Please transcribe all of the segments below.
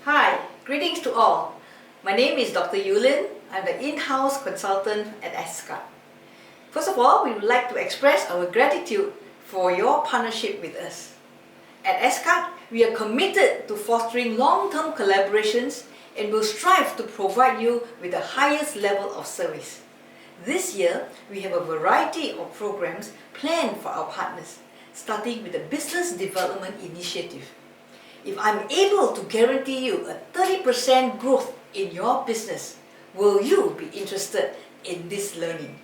Hi, greetings to all. My name is Dr. Yulin. I'm the in-house consultant at Excard. First of all, we would like to express our gratitude for your partnership with us. At Excard, we are committed to fostering long-term collaborations and will strive to provide you with the highest level of service. This year, we have a variety of programs planned for our partners, starting with the Business Development Initiative. If I'm able to guarantee you a 30% growth in your business, will you be interested in this learning?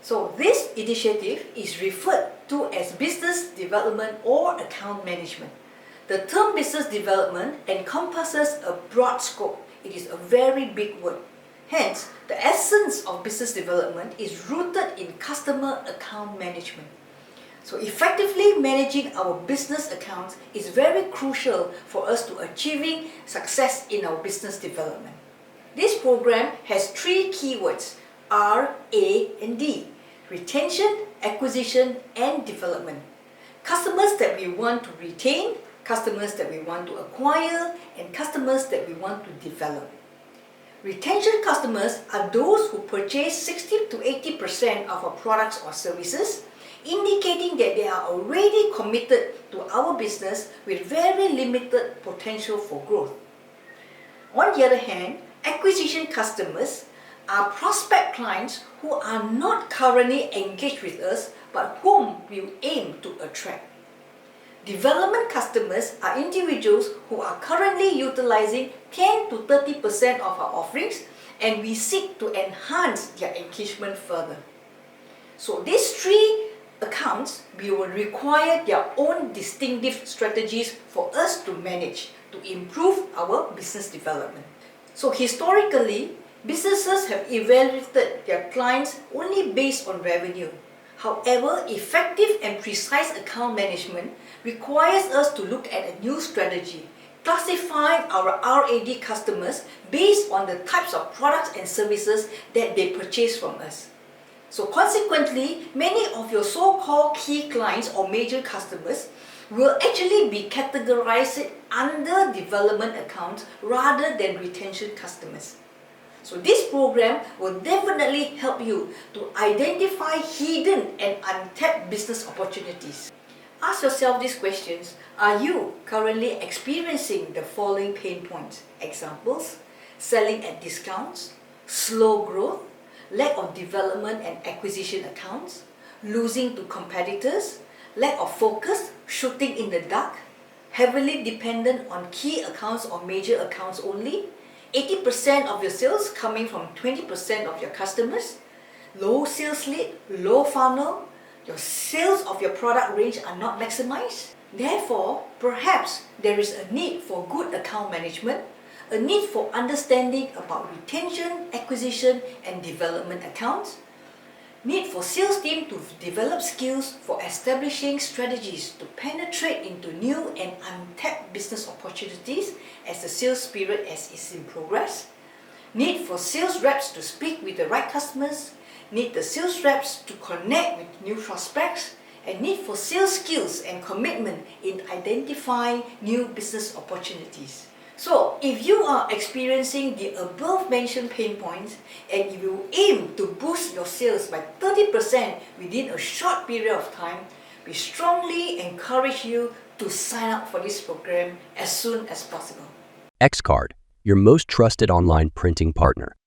So this initiative is referred to as business development or account management. The term business development encompasses a broad scope. It is a very big word. Hence, the essence of business development is rooted in customer account management. So effectively managing our business accounts is very crucial for us to achieving success in our business development. This program has three keywords, R, A, and D: retention, acquisition, and development. Customers that we want to retain, customers that we want to acquire, and customers that we want to develop. Retention customers are those who purchase 60 to 80% of our products or services, indicating that they are already committed to our business with very limited potential for growth. On the other hand, acquisition customers are prospect clients who are not currently engaged with us but whom we aim to attract. Development customers are individuals who are currently utilizing 10 to 30% of our offerings and we seek to enhance their engagement further. So these three accounts, we will require their own distinctive strategies for us to manage to improve our business development. So historically, businesses have evaluated their clients only based on revenue. However, effective and precise account management requires us to look at a new strategy, classifying our RAD customers based on the types of products and services that they purchase from us. So consequently, many of your so-called key clients or major customers will actually be categorized under development accounts rather than retention customers. So this program will definitely help you to identify hidden and untapped business opportunities. Ask yourself these questions. Are you currently experiencing the following pain points? Examples: selling at discounts, slow growth, lack of development and acquisition accounts, losing to competitors, lack of focus, shooting in the dark, heavily dependent on key accounts or major accounts only, 80% of your sales coming from 20% of your customers, low sales lead, low funnel, your sales of your product range are not maximized. Therefore, perhaps there is a need for good account management, a need for understanding about retention, acquisition, and development accounts, need for sales team to develop skills for establishing strategies to penetrate into new and untapped business opportunities as the sales period is in progress, need for sales reps to speak with the right customers, need the sales reps to connect with new prospects, and need for sales skills and commitment in identifying new business opportunities. So, if you are experiencing the above mentioned pain points and you aim to boost your sales by 30% within a short period of time, we strongly encourage you to sign up for this program as soon as possible. Excard, your most trusted online printing partner.